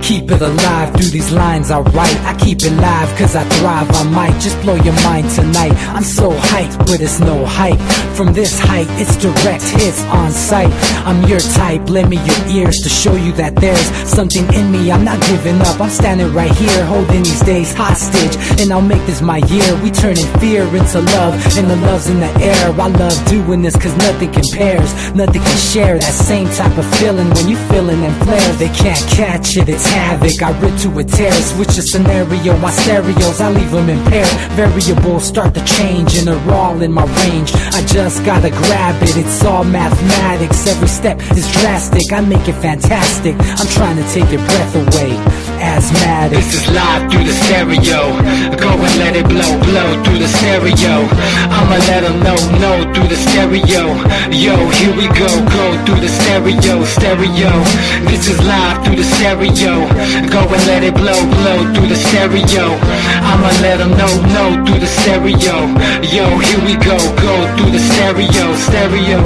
Keep it alive through these lines I write. I keep it live cause I thrive. I might just blow your mind tonight. I'm so hyped, but it's no hype. From this height, it's direct hits on sight. I'm your type, lend me your ears to show you that there's something in me. I'm not giving up, I'm standing right here, holding these days hostage. And I'll make this my year. We turning fear into love, and the love's in the air. I love doing this cause nothing compares. Nothing can share that same type of feeling when you feeling and flare. They can't catch it, it's havoc. I rip to a tear, switch a scenario. My stereos, I leave them impaired. Variables start to change and they're all in my range. I just gotta grab it, it's all mathematics. Every step is drastic, I make it fantastic. I'm trying to take your breath away. Asthmatic. This is live through the stereo. Go and let it blow, blow through the stereo. I'ma let them know through the stereo. Yo, here we go through the stereo, stereo. This is live through the stereo. Go and let it blow, blow through the stereo. I'ma let them know through the stereo. Yo, here we go through the stereo, stereo.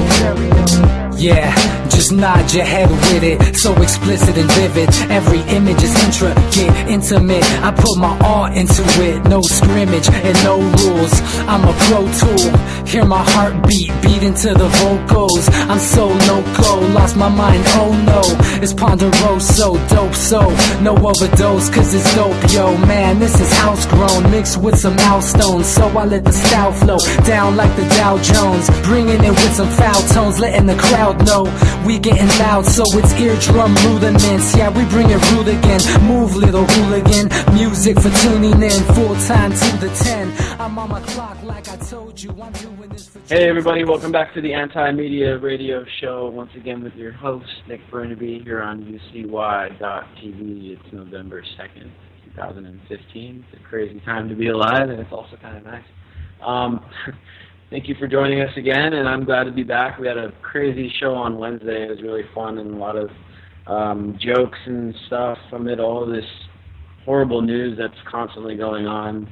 Yeah, just nod your head with it. So explicit and vivid. Every image is intricate, intimate. I put my all into it. No scrimmage and no rules. I'm a pro tool. Hear my heartbeat, beat into the vocals. I'm so loco, lost my mind, oh no. It's ponderoso, dope, so no overdose, cause it's dope, yo. Man, this is house grown, mixed with some milestones. So I let the style flow down like the Dow Jones. Bringing it with some foul tones, letting the crowd know we getting loud, so it's eardrum rudiments. Yeah, we bring it rude again. Move, little hooligan. Music for tuning in, full time to the 10. I'm on my clock like I told you. I'm doing this for. Hey everybody, welcome back to the Anti-Media Radio Show. Once again with your host, Nick Bernabe, here on UCY.TV. It's November 2nd, 2015. It's a crazy time to be alive, and it's also kind of nice. Thank you for joining us again, and I'm glad to be back. We had a crazy show on Wednesday. It was really fun and a lot of jokes and stuff amid all of this horrible news that's constantly going on.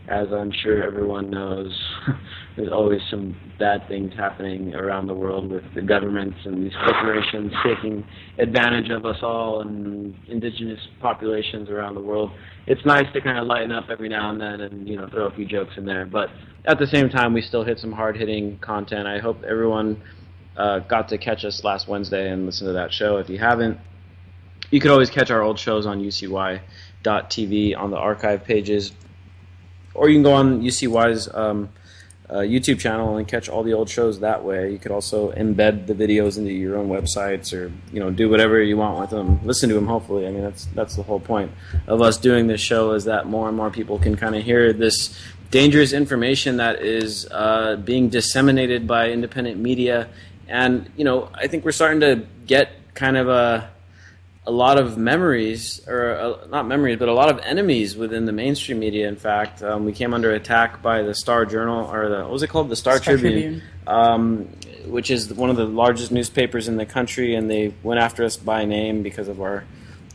As I'm sure everyone knows, there's always some bad things happening around the world with the governments and these corporations taking advantage of us all and indigenous populations around the world. It's nice to kind of lighten up every now and then and, you know, throw a few jokes in there. But at the same time, we still hit some hard-hitting content. I hope everyone got to catch us last Wednesday and listen to that show. If you haven't, you could always catch our old shows on UCY.TV on the archive pages. Or you can go on UCY's YouTube channel and catch all the old shows that way. You could also embed the videos into your own websites, or do whatever you want with them. Listen to them, hopefully. I mean, that's the whole point of us doing this show, is that more and more people can kind of hear this dangerous information that is being disseminated by independent media. And I think we're starting to get kind of a lot of memories, or not memories, but a lot of enemies within the mainstream media. In fact, we came under attack by the Star Journal, or what was it called? The Star Tribune. Which is one of the largest newspapers in the country, and they went after us by name because of our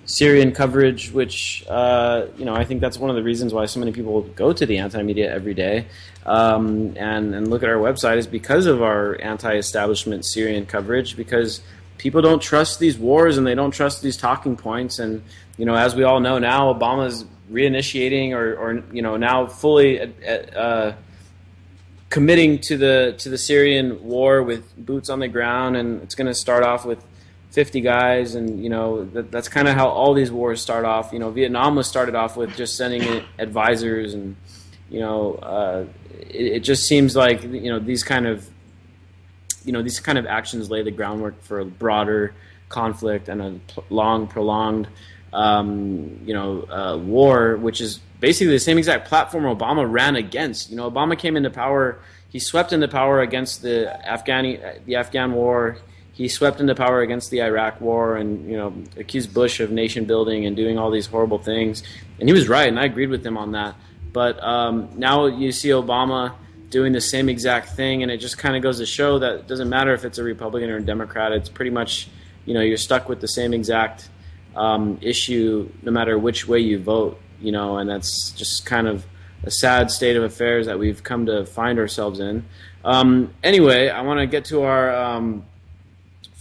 Syrian coverage, which, I think that's one of the reasons why so many people go to the anti-media every day and look at our website, is because of our anti-establishment Syrian coverage, because people don't trust these wars and they don't trust these talking points. And, as we all know now, Obama's reinitiating or now fully committing to the Syrian war with boots on the ground, and it's going to start off with 50 guys, and that's kind of how all these wars start off. Vietnam was started off with just sending in advisors, and it just seems like these kind of actions lay the groundwork for a broader conflict and a long, prolonged war, which is basically the same exact platform Obama ran against. Obama came into power, he swept into power against the Afghan war. He swept into power against the Iraq war, and accused Bush of nation building and doing all these horrible things. And he was right, and I agreed with him on that. But now you see Obama doing the same exact thing, and it just kind of goes to show that it doesn't matter if it's a Republican or a Democrat. It's pretty much, you're stuck with the same exact issue no matter which way you vote. And that's just kind of a sad state of affairs that we've come to find ourselves in. Anyway, I want to get to our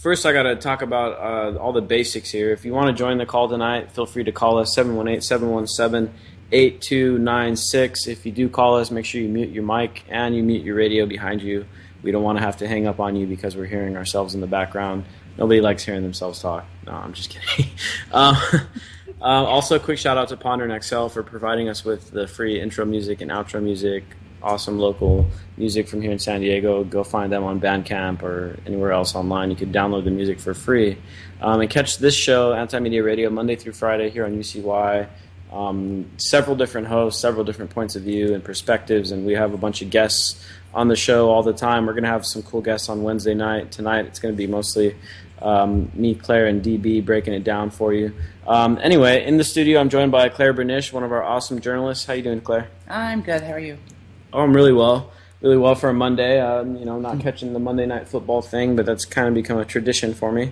First, I got to talk about all the basics here. If you want to join the call tonight, feel free to call us 718-717-8296. If you do call us, make sure you mute your mic and you mute your radio behind you. We don't want to have to hang up on you because we're hearing ourselves in the background. Nobody likes hearing themselves talk. No, I'm just kidding. Also, a quick shout out to Ponder and XL for providing us with the free intro music and outro music. Awesome local music from here in San Diego. Go find them on Bandcamp or anywhere else online. You can download the music for free. And catch this show, Anti-Media Radio, Monday through Friday here on UCY. Several different hosts, several different points of view and perspectives, and we have a bunch of guests on the show all the time. We're going to have some cool guests on Wednesday night. Tonight it's going to be mostly me, Claire, and DB breaking it down for you. Anyway, in the studio I'm joined by Claire Bernish, one of our awesome journalists. How you doing, Claire? I'm good. How are you? Oh, I'm really well for a Monday. Not catching the Monday Night Football thing, but that's kind of become a tradition for me.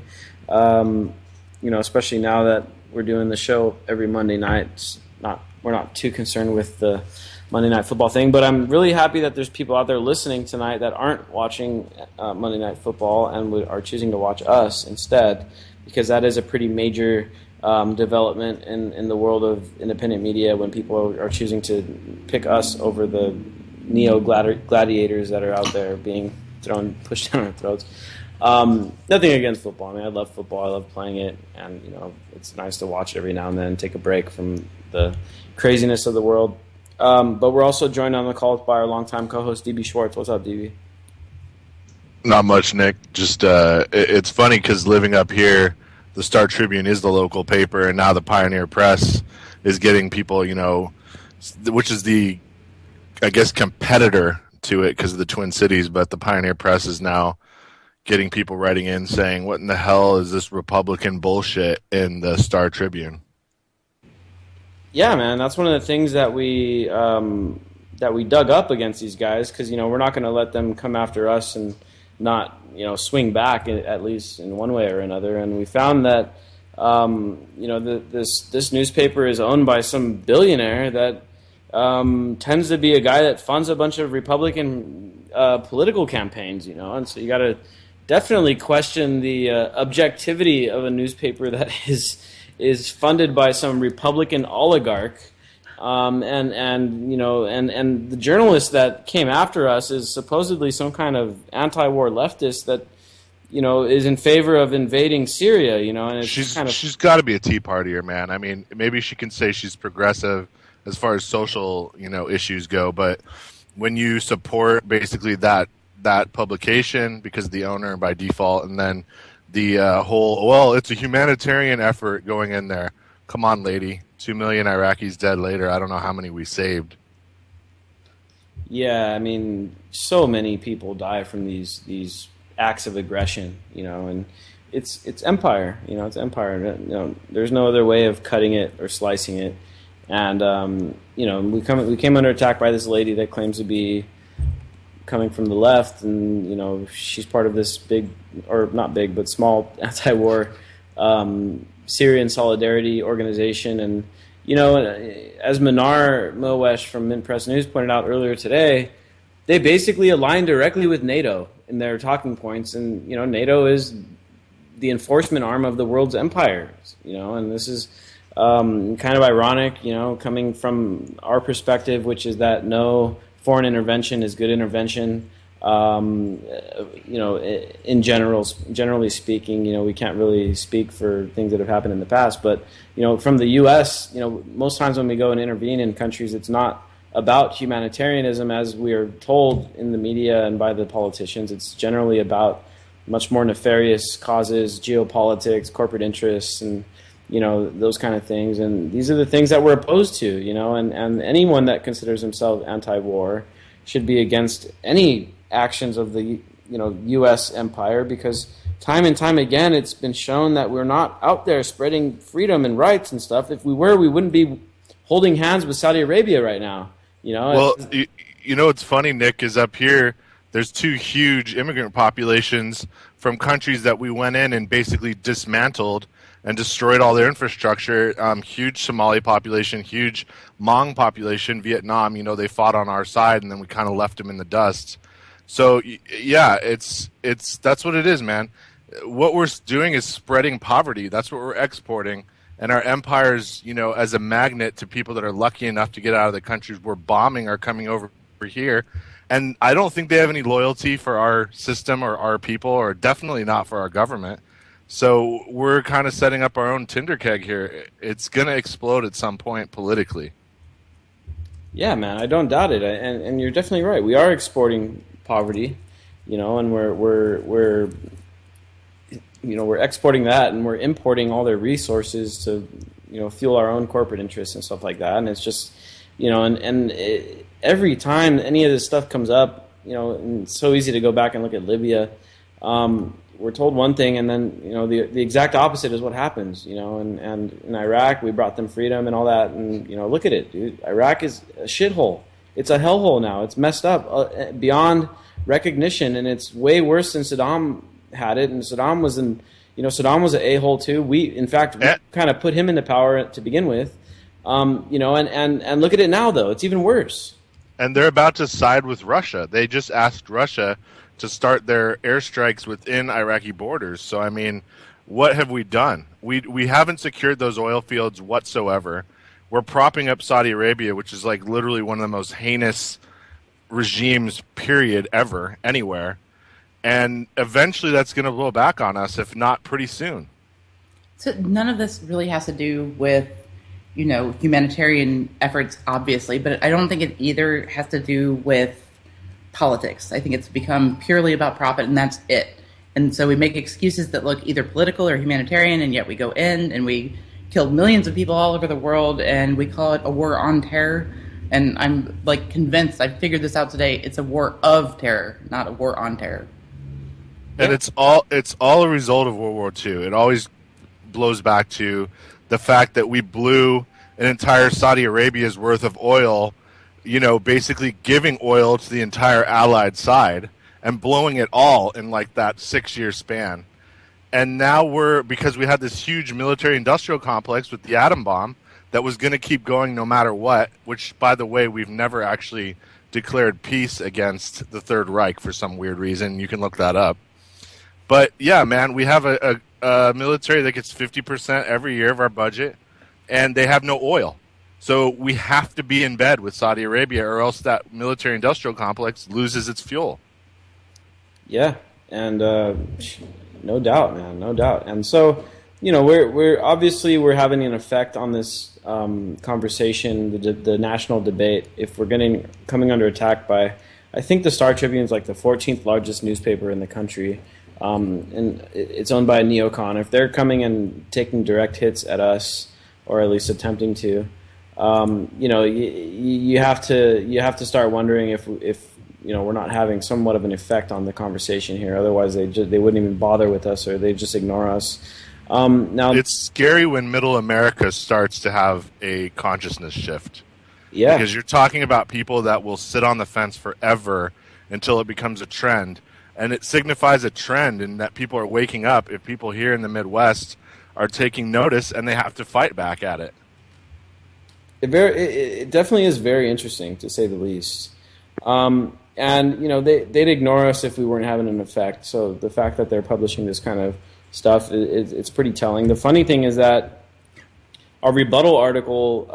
Especially now that we're doing the show every Monday night. We're not too concerned with the Monday Night Football thing, but I'm really happy that there's people out there listening tonight that aren't watching Monday Night Football and are choosing to watch us instead, because that is a pretty major development in the world of independent media when people are choosing to pick us over the neo-gladiators that are out there being pushed down our throats. Nothing against football. I mean, I love football. I love playing it, and it's nice to watch it every now and then, take a break from the craziness of the world. But we're also joined on the call by our longtime co-host, DB Schwartz. What's up, DB? Not much, Nick. Just it's funny because living up here, the Star Tribune is the local paper, and now the Pioneer Press is getting people, which is the, I guess, competitor to it because of the Twin Cities, but the Pioneer Press is now getting people writing in saying, what in the hell is this Republican bullshit in the Star Tribune? Yeah, man, that's one of the things that we dug up against these guys because, we're not going to let them come after us and not, swing back at least in one way or another. And we found that, this newspaper is owned by some billionaire that tends to be a guy that funds a bunch of Republican political campaigns, and so you got to definitely question the objectivity of a newspaper that is funded by some Republican oligarch, and the journalist that came after us is supposedly some kind of anti-war leftist that is in favor of invading Syria, and it's she's got to be a Tea Partier, man. I mean, maybe she can say she's progressive as far as social, issues go, but when you support basically that publication because of the owner by default, and then the whole, it's a humanitarian effort going in there. Come on, lady. 2 million Iraqis dead later. I don't know how many we saved. Yeah, I mean, so many people die from these acts of aggression, and it's empire. It's empire. There's no other way of cutting it or slicing it. And we came under attack by this lady that claims to be coming from the left, and she's part of this big, or not big, but small anti-war Syrian solidarity organization. And as Manar Moesh from Mint Press News pointed out earlier today, they basically align directly with NATO in their talking points, and NATO is the enforcement arm of the world's empires, and this is kind of ironic, coming from our perspective, which is that no foreign intervention is good intervention. Generally speaking, we can't really speak for things that have happened in the past, but from the U.S., most times when we go and intervene in countries, it's not about humanitarianism as we are told in the media and by the politicians. It's generally about much more nefarious causes, geopolitics, corporate interests, and those kind of things. And these are the things that we're opposed to, and anyone that considers himself anti-war should be against any actions of the, U.S. empire, because time and time again it's been shown that we're not out there spreading freedom and rights and stuff. If we were, we wouldn't be holding hands with Saudi Arabia right now, Well, what's funny, Nick, is up here there's two huge immigrant populations from countries that we went in and basically dismantled and destroyed all their infrastructure. Huge Somali population, huge Hmong population, Vietnam. They fought on our side, and then we kind of left them in the dust. So yeah, it's that's what it is, man. what we're doing is spreading poverty. That's what we're exporting. And our empires, as a magnet to people that are lucky enough to get out of the countries we're bombing are coming over here. And I don't think they have any loyalty for our system or our people, or definitely not for our government. So we're kind of setting up our own Tinder keg here. It's going to explode at some point politically. Yeah, man, I don't doubt it. And you're definitely right. We are exporting poverty, and we're exporting that, and we're importing all their resources to, fuel our own corporate interests and stuff like that. And it's just, every time any of this stuff comes up, and it's so easy to go back and look at Libya. We're told one thing, and then the exact opposite is what happens. And in Iraq, we brought them freedom and all that, and look at it, dude. Iraq is a shithole. It's a hellhole now. It's messed up beyond recognition, and it's way worse than Saddam had it. And Saddam was an a-hole too. We kind of put him into power to begin with. And look at it now, though. It's even worse. And they're about to side with Russia. They just asked Russia to start their airstrikes within Iraqi borders. So, I mean, what have we done? We haven't secured those oil fields whatsoever. We're propping up Saudi Arabia, which is like literally one of the most heinous regimes, period, ever, anywhere. And eventually that's going to blow back on us, if not pretty soon. So none of this really has to do with, humanitarian efforts, obviously, but I don't think it either has to do with politics. I think it's become purely about profit, and that's it. And so we make excuses that look either political or humanitarian, and yet we go in and we kill millions of people all over the world, and we call it a war on terror. And I'm convinced, I figured this out today, it's a war of terror, not a war on terror. And it's all a result of World War II. It always blows back to the fact that we blew an entire Saudi Arabia's worth of oil, basically giving oil to the entire Allied side and blowing it all in that 6-year span. And now because we had this huge military-industrial complex with the atom bomb that was going to keep going no matter what, which, by the way, we've never actually declared peace against the Third Reich for some weird reason. You can look that up. But, yeah, man, we have a military that gets 50% every year of our budget, and they have no oil. So we have to be in bed with Saudi Arabia, or else that military-industrial complex loses its fuel. Yeah, and no doubt, man, no doubt. And so, we're obviously having an effect on this conversation, the national debate. If we're coming under attack by, I think the Star Tribune is the 14th largest newspaper in the country. And it's owned by a neocon. If they're coming and taking direct hits at us, or at least attempting to, you have to start wondering if we're not having somewhat of an effect on the conversation here. Otherwise, they wouldn't even bother with us, or they just ignore us. Now it's scary when Middle America starts to have a consciousness shift. Yeah, because you're talking about people that will sit on the fence forever until it becomes a trend. And it signifies a trend in that people are waking up. If people here in the Midwest are taking notice, and they have to fight back at it. It definitely is very interesting, to say the least. And they'd ignore us if we weren't having an effect. So the fact that they're publishing this kind of stuff, it's pretty telling. The funny thing is that our rebuttal article,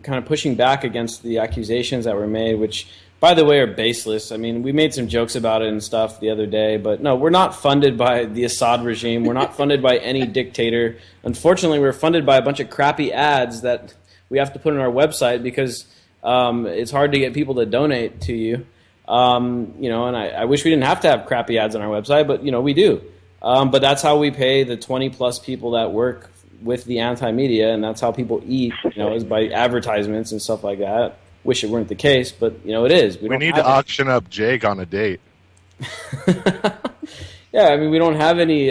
kind of pushing back against the accusations that were made, which, by the way, are baseless. I mean, we made some jokes about it and stuff the other day, but no, we're not funded by the Assad regime. We're not funded by any dictator. Unfortunately, we're funded by a bunch of crappy ads that we have to put on our website because it's hard to get people to donate to you. And I wish we didn't have to have crappy ads on our website, but, we do. But that's how we pay the 20-plus people that work with the anti-media, and that's how people eat, is by advertisements and stuff like that. Wish it weren't the case, but it is. We need to auction up Jake on a date. Yeah, I mean, we don't have any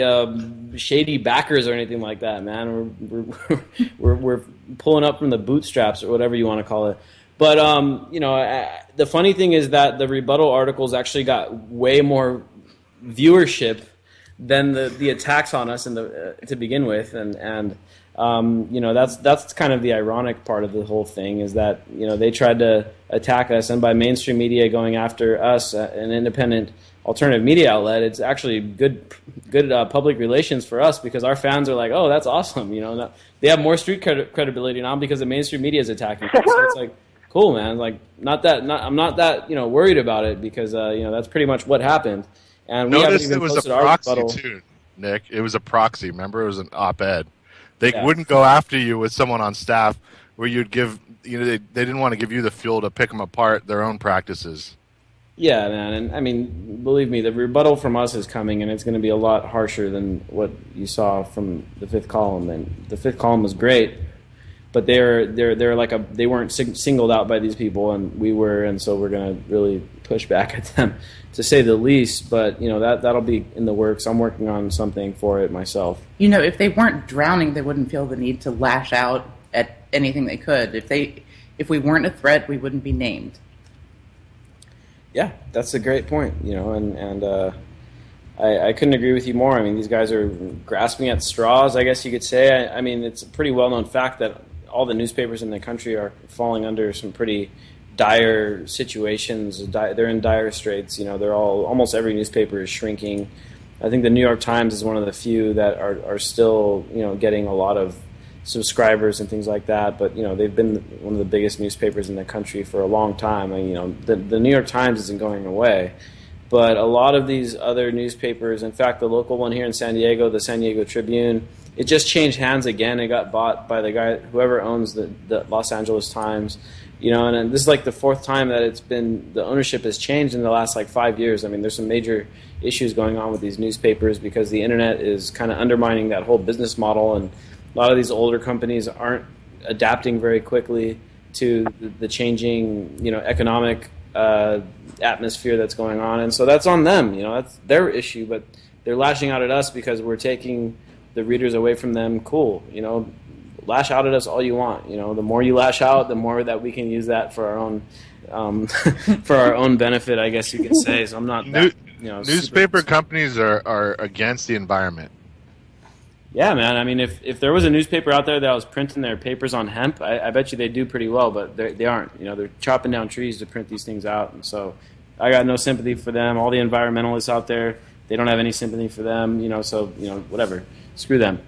shady backers or anything like that, man. We're pulling up from the bootstraps, or whatever you want to call it. But the funny thing is that the rebuttal articles actually got way more viewership than the attacks on us to begin with, and that's kind of the ironic part of the whole thing, is that they tried to attack us, and by mainstream media going after us, an independent alternative media outlet, it's actually good public relations for us because our fans are like, oh, that's awesome. They have more street credibility now because the mainstream media is attacking them. So it's like, cool, man. Like, I'm not that worried about it because that's pretty much what happened. And we haven't even it was posted a our proxy rebuttal. too, Nick. It was a proxy. Remember, it was an op-ed. They wouldn't go after you with someone on staff where you'd give. They didn't want to give you the fuel to pick them apart. Their own practices. Yeah, man, and I mean, believe me, the rebuttal from us is coming, and it's going to be a lot harsher than what you saw from the Fifth Column. And the Fifth Column was great, but they weren't singled out by these people, and we were, and so we're going to really push back at them, to say the least. But that'll be in the works. I'm working on something for it myself. If they weren't drowning, they wouldn't feel the need to lash out at anything they could. If we weren't a threat, we wouldn't be named. Yeah, that's a great point, and I couldn't agree with you more. I mean, these guys are grasping at straws, I guess you could say. I mean, it's a pretty well-known fact that all the newspapers in the country are falling under some pretty dire situations. They're in dire straits. Almost every newspaper is shrinking. I think the New York Times is one of the few that are still, getting a lot of subscribers and things like that, but they've been one of the biggest newspapers in the country for a long time. The New York Times isn't going away, but a lot of these other newspapers, in fact, the local one here in San Diego, the San Diego Tribune, it just changed hands again. It got bought by whoever owns the Los Angeles Times, and this is like the fourth time that the ownership has changed in the last 5 years. I mean, there's some major issues going on with these newspapers because the internet is kind of undermining that whole business model, and a lot of these older companies aren't adapting very quickly to the changing, economic atmosphere that's going on, and so that's on them. That's their issue, but they're lashing out at us because we're taking the readers away from them. Cool, lash out at us all you want. The more you lash out, the more that we can use that for our own for our own benefit, I guess you could say. So I'm not that, newspaper companies are against the environment. Yeah, man. I mean, if there was a newspaper out there that was printing their papers on hemp, I bet you they do pretty well, but they aren't. They're chopping down trees to print these things out, and so I got no sympathy for them. All the environmentalists out there, they don't have any sympathy for them. So whatever. Screw them.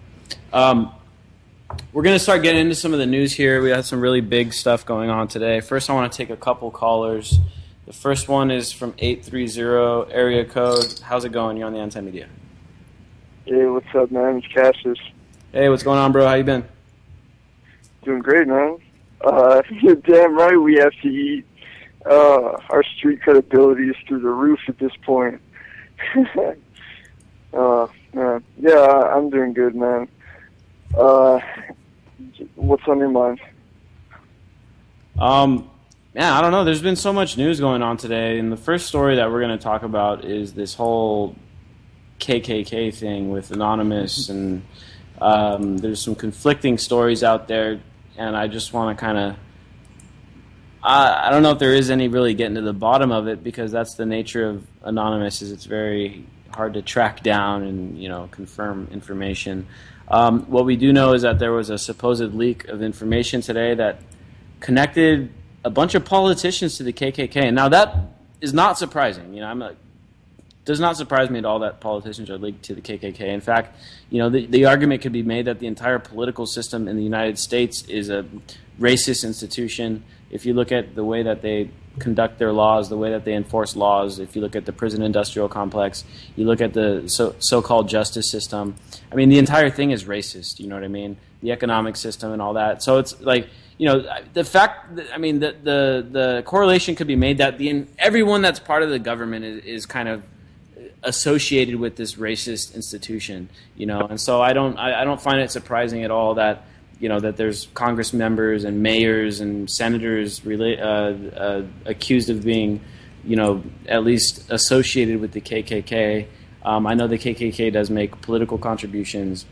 We're going to start getting into some of the news here. We had some really big stuff going on today. First, I want to take a couple callers. The first one is from 830 area code. How's it going? You're on the Anti-Media. Hey, what's up, man? It's Cassius. Hey, what's going on, bro? How you been? Doing great, man. You're damn right we have to eat. Our street credibility is through the roof at this point. Man. Yeah, I'm doing good, man. What's on your mind? Yeah, I don't know. There's been so much news going on today, and the first story that we're going to talk about is this whole KKK thing with Anonymous, and there's some conflicting stories out there, and I just want to kind of I don't know if there is any really getting to the bottom of it, because that's the nature of Anonymous, is it's very hard to track down and confirm information. What we do know is that there was a supposed leak of information today that connected a bunch of politicians to the KKK, and now that is not surprising. Does not surprise me at all that politicians are linked to the KKK. In fact, the argument could be made that the entire political system in the United States is a racist institution. If you look at the way that they conduct their laws, the way that they enforce laws, if you look at the prison industrial complex, you look at the so-called justice system, I mean, the entire thing is racist, you know what I mean? The economic system and all that. So it's like, the fact that, the correlation could be made that everyone that's part of the government is kind of associated with this racist institution, and so I don't find it surprising at all that that there's Congress members and mayors and senators accused of being at least associated with the KKK. I know the KKK does make political contributions.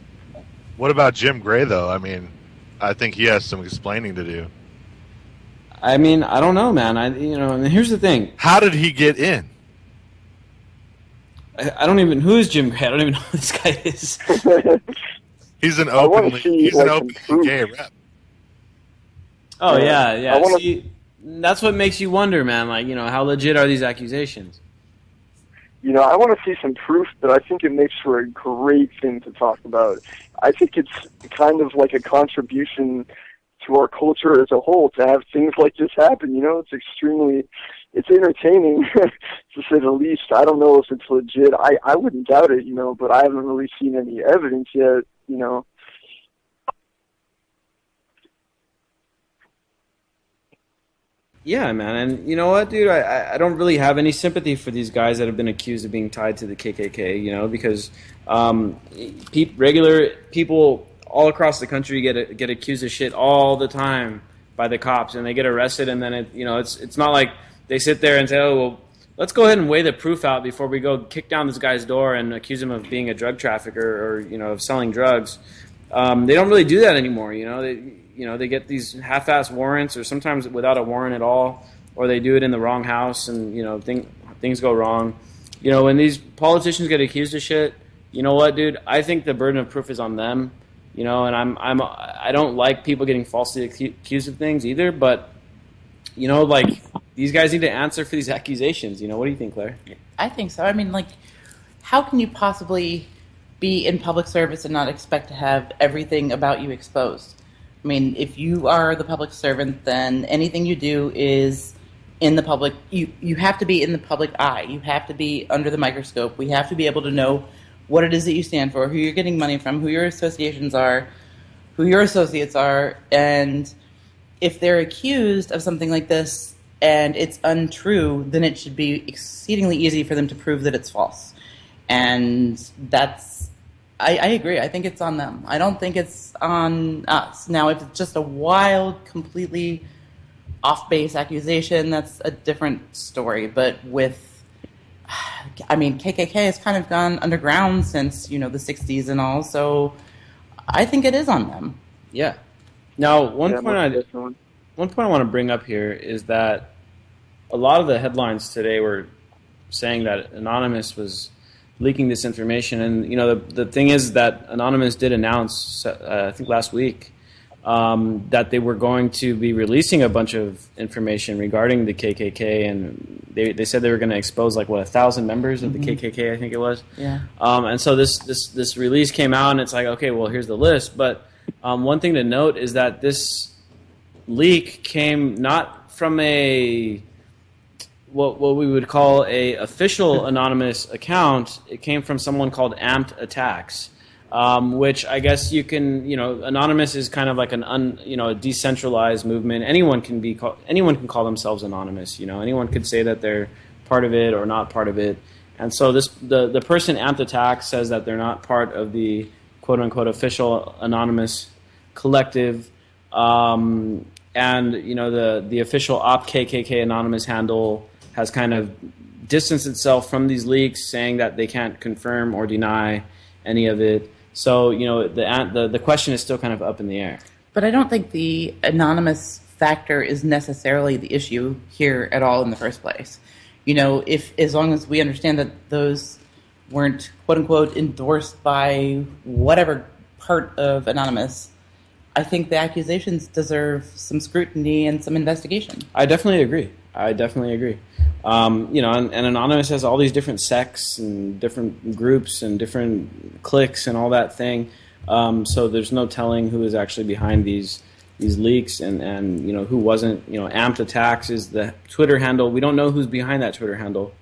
What about Jim Gray, though? I mean, I think he has some explaining to do. I mean, I don't know, man. And here's the thing. How did he get in? I don't even. Who is Jim Gray? I don't even know who this guy is. He's an openly gay rep. Oh yeah. See, that's what makes you wonder, man. Like, how legit are these accusations? I want to see some proof, but I think it makes for a great thing to talk about. I think it's kind of like a contribution to our culture as a whole to have things like this happen. It's entertaining, to say the least. I don't know if it's legit. I wouldn't doubt it, but I haven't really seen any evidence yet, Yeah, man, and you know what, dude? I don't really have any sympathy for these guys that have been accused of being tied to the KKK, because regular people all across the country get accused of shit all the time by the cops, and they get arrested, and then it's not like they sit there and say, oh, well, let's go ahead and weigh the proof out before we go kick down this guy's door and accuse him of being a drug trafficker or of selling drugs. They don't really do that anymore, They get these half-ass warrants, or sometimes without a warrant at all, or they do it in the wrong house, and things go wrong. When these politicians get accused of shit, you know what, dude? I think the burden of proof is on them. And I don't like people getting falsely accused of things either. But these guys need to answer for these accusations. What do you think, Claire? I think so. I mean, how can you possibly be in public service and not expect to have everything about you exposed? I mean, if you are the public servant, then anything you do is in the public. You have to be in the public eye. You have to be under the microscope. We have to be able to know what it is that you stand for, who you're getting money from, who your associations are, who your associates are. And if they're accused of something like this and it's untrue, then it should be exceedingly easy for them to prove that it's false. And I agree. I think it's on them. I don't think it's on us. Now, if it's just a wild, completely off-base accusation, that's a different story. But KKK has kind of gone underground since, the 60s and all, so I think it is on them. Yeah. Now, one point I want to bring up here is that a lot of the headlines today were saying that Anonymous was leaking this information, and the thing is that Anonymous did announce, I think last week, that they were going to be releasing a bunch of information regarding the KKK, and they said they were going to expose 1,000 members of the KKK, I think it was. Yeah. And so this release came out, and it's like, okay, well, here's the list. But one thing to note is that this leak came not from what we would call a official anonymous account. It came from someone called Amped Attacks, which I guess you can, anonymous is kind of like a decentralized movement. Anyone can call themselves anonymous. Anyone could say that they're part of it or not part of it. And so the person Amped Attacks says that they're not part of the quote unquote official anonymous collective. And the official Op KKK anonymous handle has kind of distanced itself from these leaks, saying that they can't confirm or deny any of it. So the question is still kind of up in the air. But I don't think the anonymous factor is necessarily the issue here at all in the first place. If as long as we understand that those weren't quote unquote endorsed by whatever part of Anonymous, I think the accusations deserve some scrutiny and some investigation. I definitely agree. And Anonymous has all these different sects and different groups and different cliques and all that thing. So there's no telling who is actually behind these leaks and who wasn't. Amped Attacks is the Twitter handle. We don't know who's behind that Twitter handle.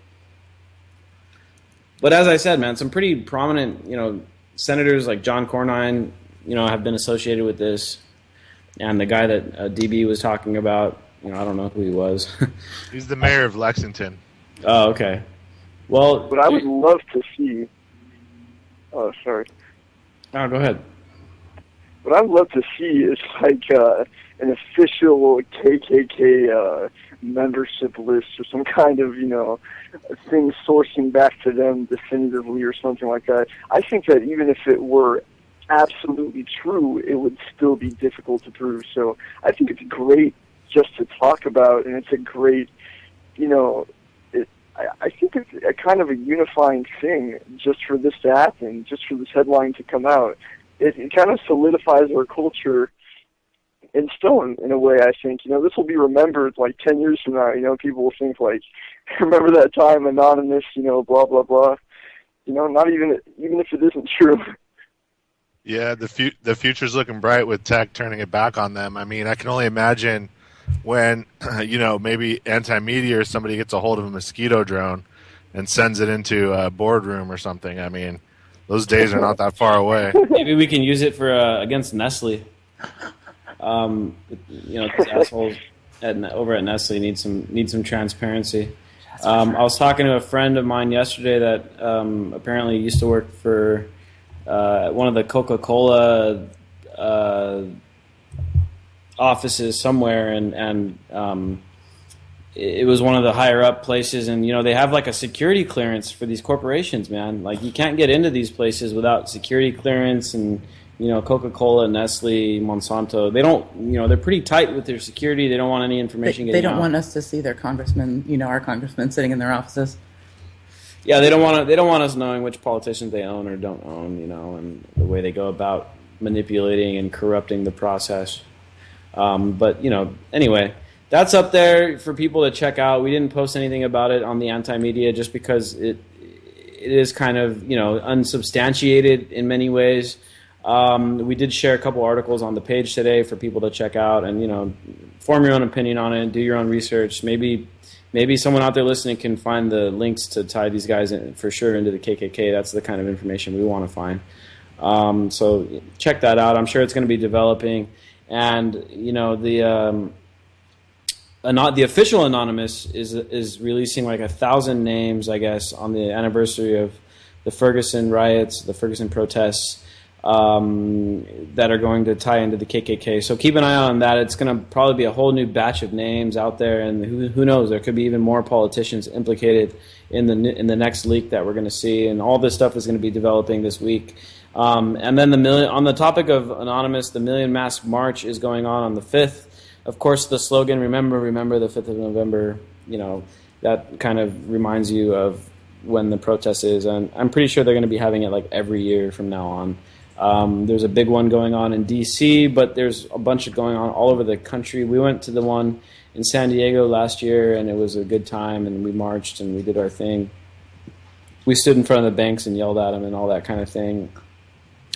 But as I said, man, some pretty prominent, senators like John Cornyn, have been associated with this. And the guy that DB was talking about, I don't know who he was. He's the mayor of Lexington. Oh, okay. Well, but I would love to see. Oh, sorry. Oh, go ahead. What I'd love to see is an official KKK membership list or some kind of thing sourcing back to them definitively or something like that. I think that even if it were absolutely true, it would still be difficult to prove. So I think it's great just to talk about, and it's a great, I think it's a kind of a unifying thing just for this to happen, just for this headline to come out. It kind of solidifies our culture and stone in a way. I think this will be remembered like 10 years from now. People will think like, remember that time, anonymous, blah blah blah. Not even if it isn't true. Yeah, the future's looking bright with tech turning it back on them. I mean, I can only imagine when maybe Anti-Media or somebody gets a hold of a mosquito drone and sends it into a boardroom or something. I mean, those days are not that far away. Maybe we can use it for against Nestle. These assholes over at Nestle need some transparency. I was talking to a friend of mine yesterday that apparently used to work for one of the Coca-Cola offices somewhere, and it was one of the higher up places, and they have like a security clearance for these corporations, man. Like you can't get into these places without security clearance, and Coca-Cola, Nestle, Monsanto, they don't, they're pretty tight with their security. They don't want any information getting out. They don't want us to see their congressmen, our congressmen sitting in their offices. Yeah, they don't want us knowing which politicians they own or don't own, and the way they go about manipulating and corrupting the process. But anyway, that's up there for people to check out. We didn't post anything about it on the Anti-Media just because it is kind of unsubstantiated in many ways. We did share a couple articles on the page today for people to check out and form your own opinion on it, do your own research. Maybe someone out there listening can find the links to tie these guys in, for sure, into the KKK. That's the kind of information we want to find. So check that out. I'm sure it's going to be developing. And the official Anonymous is releasing like 1,000 names, I guess, on the anniversary of the Ferguson riots, the Ferguson protests, that are going to tie into the KKK. So keep an eye on that. It's going to probably be a whole new batch of names out there, and who knows? There could be even more politicians implicated in the next leak that we're going to see, and all this stuff is going to be developing this week. And then on the topic of Anonymous, the Million Mask March is going on the 5th. Of course, the slogan, remember the 5th of November, that kind of reminds you of when the protest is. And I'm pretty sure they're going to be having it like every year from now on. There's a big one going on in D.C., but there's a bunch of going on all over the country. We went to the one in San Diego last year, and it was a good time, and we marched and we did our thing. We stood in front of the banks and yelled at them and all that kind of thing.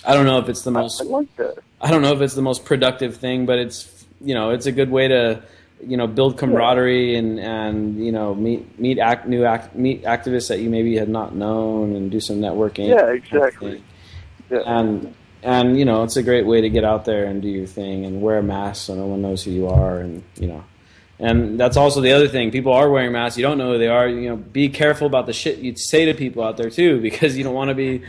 I don't know if it's the most. I like that. I don't know if it's the most productive thing, but it's it's a good way to build camaraderie and meet activists that you maybe had not known and do some networking. Yeah, exactly. Yeah. And it's a great way to get out there and do your thing and wear a mask so no one knows who you are, and and that's also the other thing. People are wearing masks. You don't know who they are. Be careful about the shit you say to people out there too, because you don't want to be,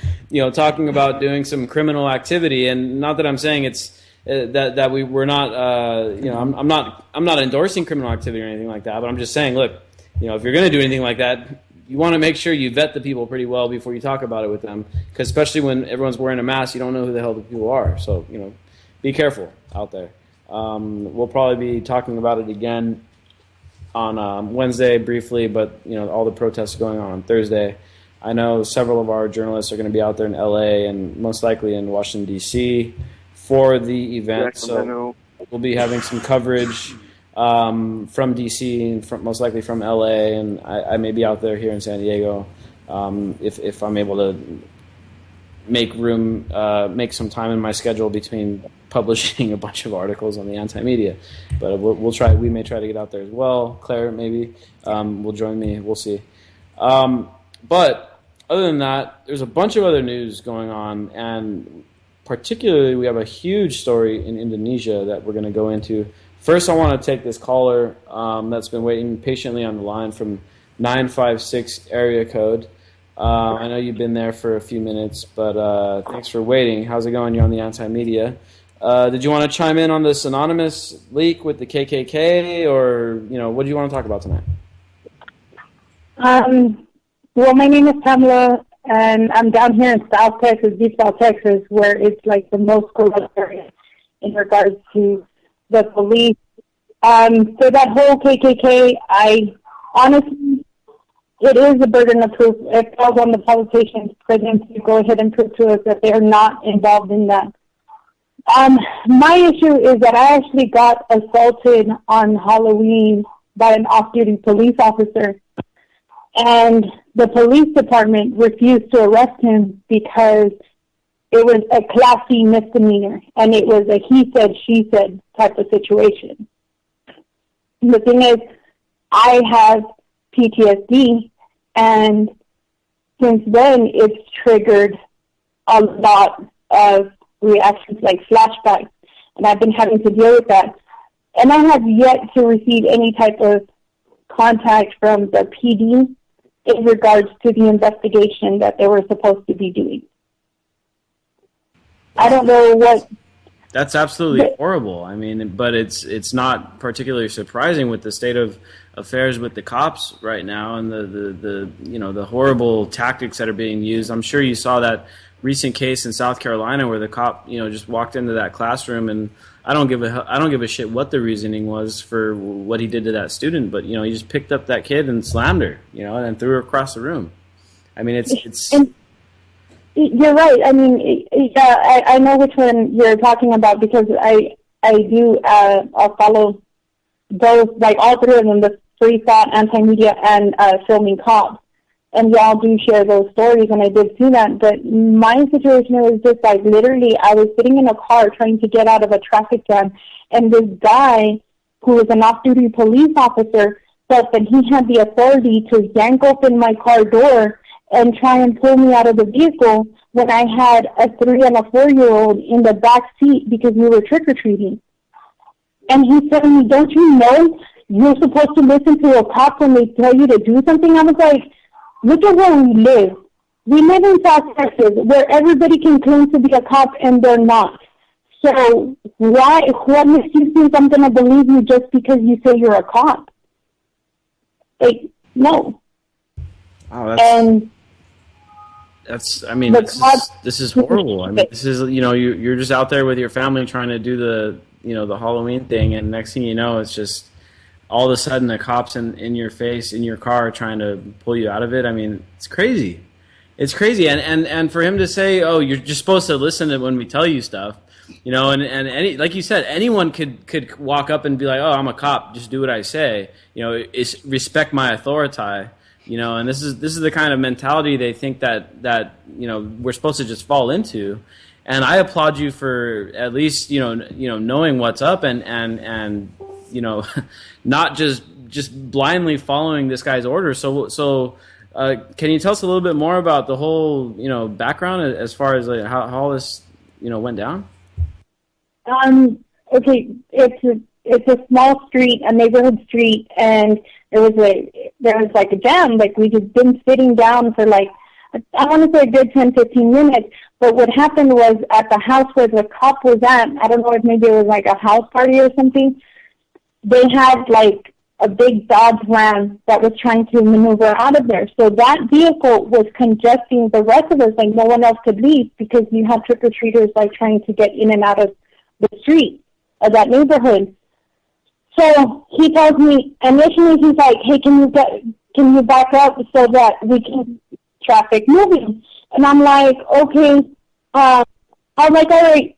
talking about doing some criminal activity. And not that I'm saying it's that we're not. I'm not endorsing criminal activity or anything like that. But I'm just saying, look, if you're going to do anything like that, you want to make sure you vet the people pretty well before you talk about it with them. Because especially when everyone's wearing a mask, you don't know who the hell the people are. So be careful out there. We'll probably be talking about it again on Wednesday briefly, but all the protests going on Thursday. I know several of our journalists are going to be out there in LA and most likely in Washington D.C. for the event. So we'll be having some coverage from D.C. and most likely from LA, and I may be out there here in San Diego if I'm able to make some time in my schedule between publishing a bunch of articles on the Anti-Media. But we'll try. We may try to get out there as well. Claire maybe will join me. We'll see. But other than that, there's a bunch of other news going on, and particularly we have a huge story in Indonesia that we're going to go into. First, I want to take this caller that's been waiting patiently on the line from 956 area code. I know you've been there for a few minutes, but thanks for waiting. How's it going? You're on the Anti-Media. Did you want to chime in on this anonymous leak with the KKK, or what do you want to talk about tonight? Well, my name is Pamela, and I'm down here in South Texas, Deep South Texas, where it's like the most corrupt area in regards to the police. For that whole KKK, I honestly, it is a burden of proof. It falls on the politicians for them to go ahead and prove to us that they are not involved in that. My issue is that I actually got assaulted on Halloween by an off-duty police officer, and the police department refused to arrest him because it was a Class C misdemeanor, and it was a he said, she said type of situation. The thing is, I have PTSD, and since then it's triggered a lot of reactions like flashbacks, and I've been having to deal with that. And I have yet to receive any type of contact from the PD in regards to the investigation that they were supposed to be doing. I don't know what... That's absolutely horrible. I mean, but it's not particularly surprising with the state of affairs with the cops right now and the horrible tactics that are being used. I'm sure you saw that recent case in South Carolina where the cop just walked into that classroom, and I don't give a shit what the reasoning was for what he did to that student, but he just picked up that kid and slammed her, and then threw her across the room. I mean, it's. And you're right. I mean, I know which one you're talking about because I do I'll follow both, like all three of them, the Free Thought, Anti-Media, and Filming Cops. And y'all do share those stories, and I did see that. But my situation was just like literally I was sitting in a car trying to get out of a traffic jam, and this guy who was an off-duty police officer felt that he had the authority to yank open my car door and try and pull me out of the vehicle when I had a 3- and a 4-year-old in the back seat because we were trick-or-treating. And he said to me, "Don't you know you're supposed to listen to a cop when they tell you to do something?" I was like, look at where we live. We live in South Texas where everybody can claim to be a cop and they're not. So what makes you think I'm going to believe you just because you say you're a cop? Like, no. Oh, this is horrible. I mean, this is, you're just out there with your family trying to do the Halloween thing, and next thing you know, it's just all of a sudden the cops in your face, in your car, trying to pull you out of it. I mean, it's crazy. It's crazy. And for him to say, "Oh, you're just supposed to listen to when we tell you stuff," and any, like you said, anyone could walk up and be like, "Oh, I'm a cop. Just do what I say." It's respect my authority. And this is the kind of mentality they think that we're supposed to just fall into. And I applaud you for at least knowing what's up and not just blindly following this guy's orders. So can you tell us a little bit more about the whole background as far as like how all this went down? Okay, it's a small street, a neighborhood street, and there was like a jam. Like we had been sitting down for like I want to say a good 10-15 minutes. But what happened was at the house where the cop was at, I don't know if maybe it was like a house party or something. They had like a big Dodge Ram that was trying to maneuver out of there. So that vehicle was congesting the rest of us, like no one else could leave because you had trick-or-treaters like trying to get in and out of the street of that neighborhood. So he tells me, initially he's like, "Hey, can you back up so that we can traffic moving?" And I'm like, "Okay." I'm like, "All right,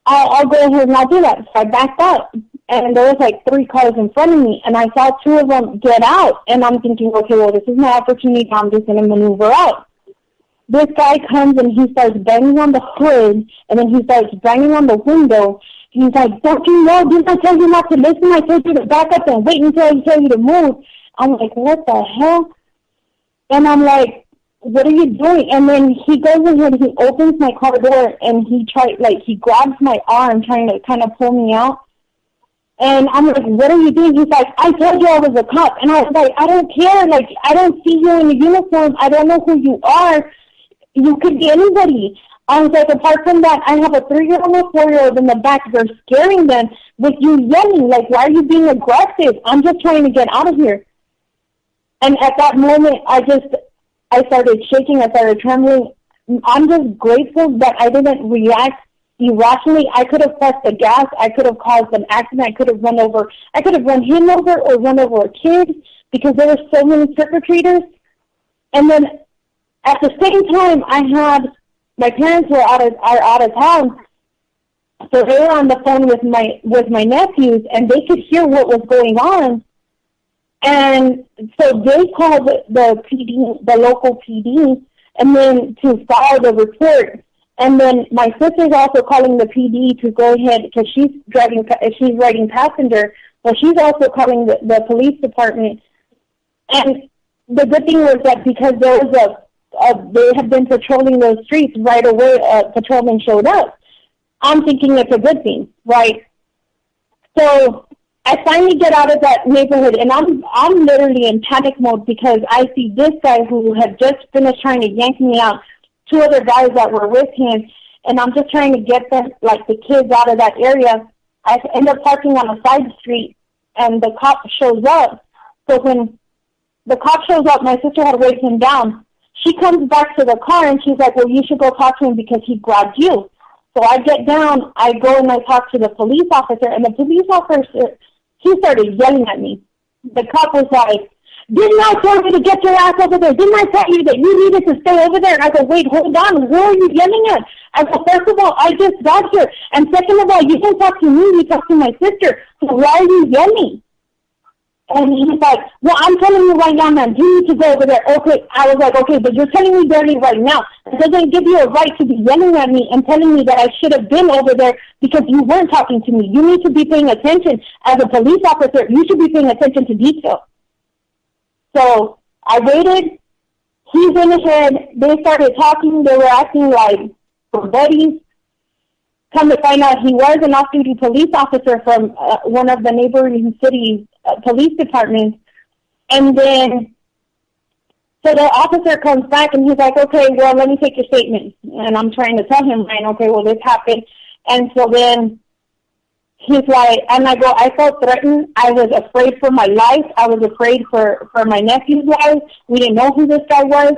I'll go ahead and I'll do that." So I backed up, and there was like 3 cars in front of me, and I saw 2 of them get out, and I'm thinking, okay, well, this is my opportunity. I'm just going to maneuver out. This guy comes, and he starts banging on the hood, and then he starts banging on the window. He's like, "Don't you know? Didn't I tell you not to listen? I told you to back up and wait until I tell you to move." I'm like, what the hell? And I'm like, "What are you doing?" And then he goes in here and he opens my car door and he grabs my arm trying to kind of pull me out. And I'm like, "What are you doing?" He's like, "I told you I was a cop." And I was like, "I don't care. Like, I don't see you in a uniform. I don't know who you are. You could be anybody." I was like, "Apart from that, I have a 3-year-old and a 4-year-old in the back. You're scaring them with you yelling. Like, why are you being aggressive? I'm just trying to get out of here." And at that moment, I started shaking. I started trembling. I'm just grateful that I didn't react irrationally. I could have pressed the gas. I could have caused an accident. I could have run him over or run over a kid because there were so many trick-or-treaters. And then at the same time, my parents are out of town, So they were on the phone with my nephews, and they could hear what was going on. And so they called the PD, the local PD, and then to file the report. And then my sister's also calling the PD to go ahead because she's writing passenger. Well, she's also calling the police department. And the good thing was that because there was they had been patrolling those streets right away, a patrolman showed up. I'm thinking it's a good thing, right? So I finally get out of that neighborhood, and I'm literally in panic mode because I see this guy who had just finished trying to yank me out, two other guys that were with him, and I'm just trying to get them, like the kids, out of that area. I end up parking on a side street, and the cop shows up. So when the cop shows up, my sister had waved him down. She comes back to the car, and she's like, well, you should go talk to him because he grabbed you. So I get down, I go and I talk to the police officer, and the police officer, he started yelling at me. The cop was like, didn't I tell you to get your ass over there? Didn't I tell you that you needed to stay over there? And I go, wait, hold on, who are you yelling at? I go, first of all, I just got here. And second of all, you didn't talk to me, you talked to my sister. So why are you yelling? And he's like, well, I'm telling you right now, man, you need to go over there. Okay, I was like, okay, but you're telling me dirty right now. It doesn't give you a right to be yelling at me and telling me that I should have been over there because you weren't talking to me. You need to be paying attention. As a police officer, you should be paying attention to detail. So I waited. He went ahead. They started talking. They were acting like buddies. Come to find out, he was an off-duty police officer from one of the neighboring cities' police departments. And then, so the officer comes back and he's like, okay, well, let me take your statement. And I'm trying to tell him, Ryan, okay, well, this happened. And so then he's like, and I go, I felt threatened. I was afraid for my life. I was afraid for my nephew's life. We didn't know who this guy was.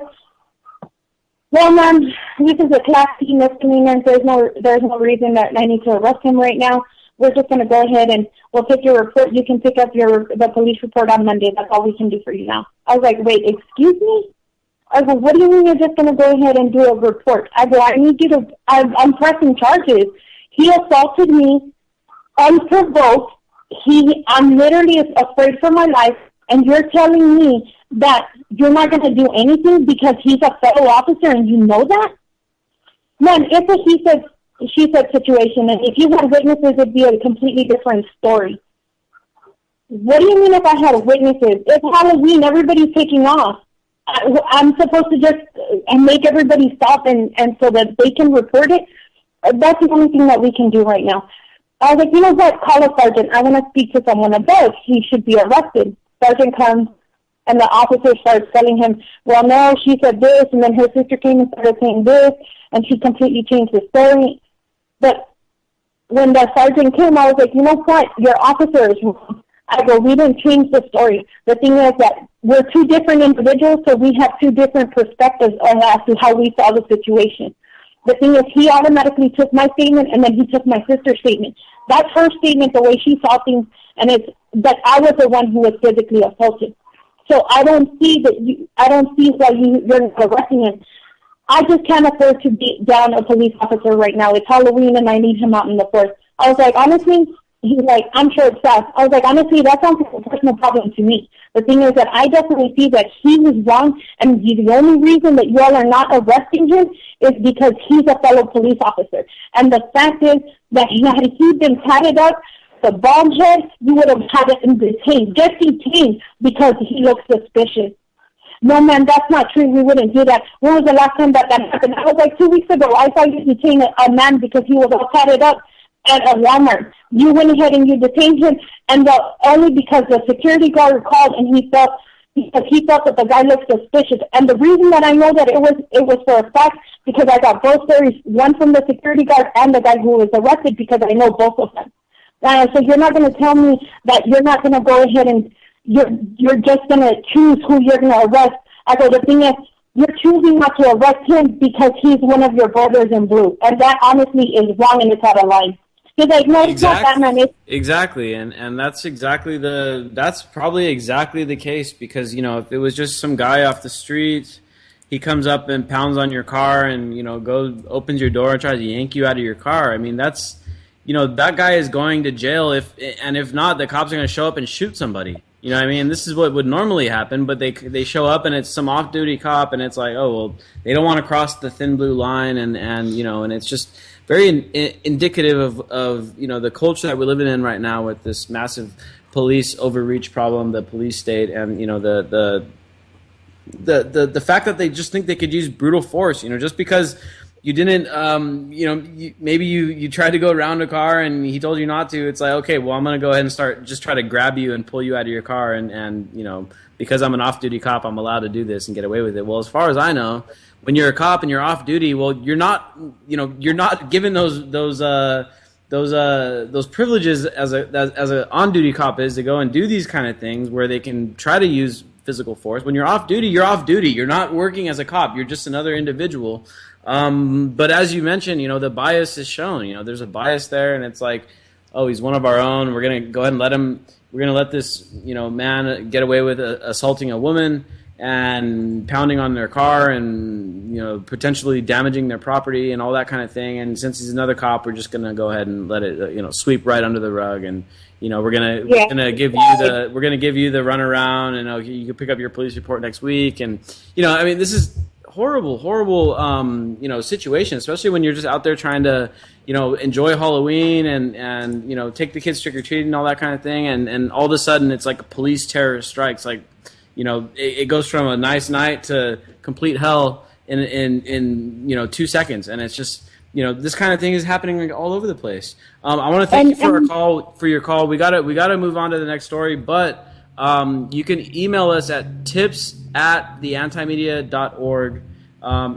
Well, ma'am, this is a Class C misdemeanor. There's no reason that I need to arrest him right now. We're just going to go ahead and we'll take your report. You can pick up the police report on Monday. That's all we can do for you now. I was like, wait, excuse me? I go, what do you mean you're just going to go ahead and do a report? I go, I need you to, I'm pressing charges. He assaulted me unprovoked. I'm literally afraid for my life, and you're telling me that you're not going to do anything because he's a fellow officer and you know that? Man, it's a she said situation, and if you had witnesses, it'd be a completely different story. What do you mean if I had witnesses? It's Halloween, everybody's taking off. I'm supposed to just make everybody stop and so that they can report it? That's the only thing that we can do right now. I was like, you know what, call a sergeant. I want to speak to someone above. He should be arrested. Sergeant comes, and the officer starts telling him, well, no, she said this, and then her sister came and started saying this, and she completely changed the story. But when the sergeant came, I was like, you know what, your officer is wrong. I go, we didn't change the story. The thing is that we're two different individuals, so we have two different perspectives as to how we saw the situation. The thing is, he automatically took my statement, and then he took my sister's statement. That's her statement, the way she saw things, and it's that I was the one who was physically assaulted. So I don't see why you're not arresting him. I just can't afford to beat down a police officer right now. It's Halloween, and I need him out in the force. I was like, honestly, he's like, I'm short-staffed. I was like, honestly, that sounds like a personal problem to me. The thing is that I definitely see that he was wrong, and the only reason that you all are not arresting him is because he's a fellow police officer. And the fact is that had he been tatted up, the bald head, you would have had him detained, just detained, because he looks suspicious. No, man, that's not true. We wouldn't do that. When was the last time that happened? I was like 2 weeks ago. I saw you detain a man because he was all tatted up at a Walmart. You went ahead and you detained him, and only because the security guard called and he felt that the guy looked suspicious. And the reason that I know that it was for a fact because I got both stories, one from the security guard and the guy who was arrested, because I know both of them. So you're not going to tell me that you're not going to go ahead and you're just going to choose who you're going to arrest. I go, the thing is, you're choosing not to arrest him because he's one of your brothers in blue. And that honestly is wrong, and it's out of line. He's like, no, it's not that, man. Exactly, and that's probably exactly the case, because, if it was just some guy off the street, he comes up and pounds on your car and, opens your door and tries to yank you out of your car. I mean, that's that guy is going to jail if not, the cops are going to show up and shoot somebody. You know what I mean? This is what would normally happen, but they show up and it's some off-duty cop, and it's like, oh, well, they don't want to cross the thin blue line, and it's just very indicative of the culture that we're living in right now with this massive police overreach problem, the police state, and the fact that they just think they could use brutal force, just because you didn't, maybe you tried to go around a car and he told you not to. It's like, okay, well, I'm going to go ahead and just try to grab you and pull you out of your car. And because I'm an off-duty cop, I'm allowed to do this and get away with it. Well, as far as I know, when you're a cop and you're off duty, well, you're not given those privileges as a on-duty cop is to go and do these kind of things where they can try to use physical force. When you're off duty, you're off duty. You're not working as a cop. You're just another individual. But as you mentioned, the bias is shown. There's a bias there, and it's like, oh, he's one of our own. We're gonna go ahead and we're gonna let this man get away with assaulting a woman and pounding on their car and potentially damaging their property and all that kind of thing. And since he's another cop, we're just gonna go ahead and let it sweep right under the rug. And we're gonna give you the runaround, and you can pick up your police report next week. And this is horrible situation, especially when you're just out there trying to enjoy Halloween and take the kids trick-or-treating and all that kind of thing, and all of a sudden it's like a police terrorist strikes. Like it goes from a nice night to complete hell in 2 seconds, and it's just this kind of thing is happening all over the place. I want to thank you for your call. We gotta move on to the next story, but you can email us at tips@theantimedia.org.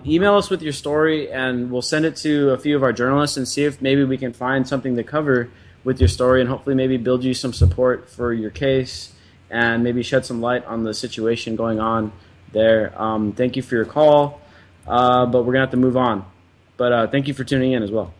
Email us with your story, and we'll send it to a few of our journalists and see if maybe we can find something to cover with your story, and hopefully maybe build you some support for your case and maybe shed some light on the situation going on there. Thank you for your call, but we're going to have to move on. But thank you for tuning in as well.